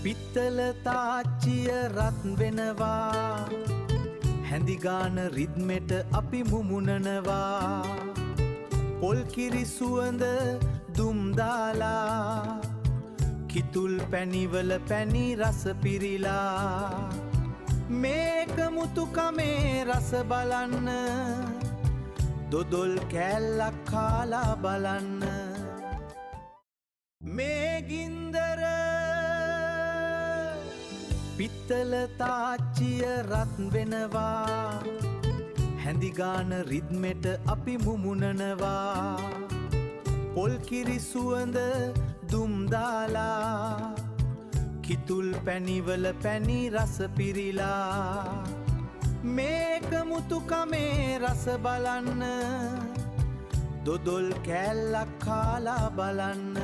පිත්තල තාච්චිය රත් වෙනවා හැඳිගාන රිද්මෙට අපි මුමුණනවා පොල් කිරි සුවඳ දුම් දාලා කිතුල් පැණිවල පැණි රස පිරිලා මේක මුතුකමේ රස බලන්න දොදොල් කෑල්ලක් කාලා බලන්න මේ ගින්දර පිත්තල තාච්චිය රත් වෙනවා හැඳිගාන රිද්මෙට අපි මුමුණනවා පොල් කිරි සුවඳ දුම් දාලා කිතුල් පැණිවල පැණි රස පිරිලා මේක මුතුකමේ රස බලන්න දොදොල් කෑල්ලක් කාලා බලන්න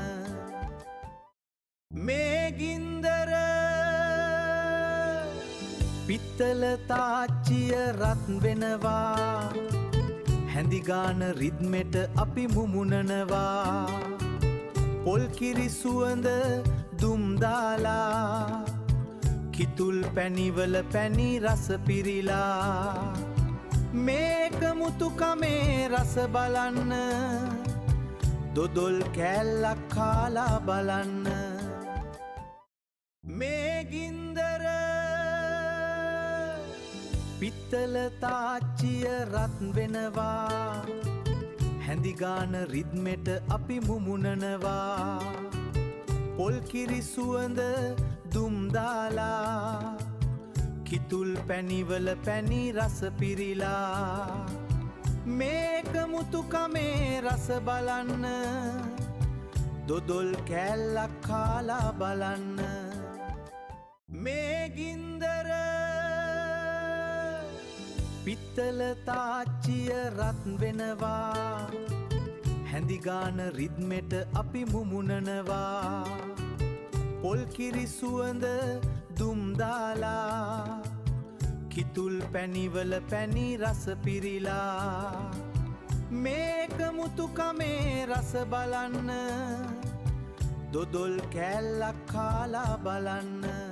මේ ගින්දර පිත්තල තාච්චිය රත් වෙනවා හැඳිගාන රිද්මෙට අපි මුමුණනවා පොල් කිරි සුවඳ දුම් දාලා කිතුල් පැණිවල පැණි රස පිරිලා මේක මුතුකමේ රස බලන්න දොදොල් කෑල්ලක් කාලා බලන්න මේ ගින්දර පිත්තල තාච්චිය රත් වෙනවා හැඳිගාන රිද්මෙට අපි මුමුණනවා පොල් කිරි සුවඳ දුම් දාලා කිතුල් පැණිවල පැණි රස පිරිලා මේක මුතුකමේ රස බලන්න දොදොල් කෑල්ලක් කාලා බලන්න මේ ගින්දර පිත්තල තාච්චිය රත් වෙනවා හැඳිගාන රිද්මෙට අපි මුමුණනවා පොල් කිරි සුවඳ දුම් දාලා කිතුල් පැණිවල පැණි රස පිරිලා මේක මුතුකමේ රස බලන්න දොදොල් කෑල්ලක් කාලා බලන්න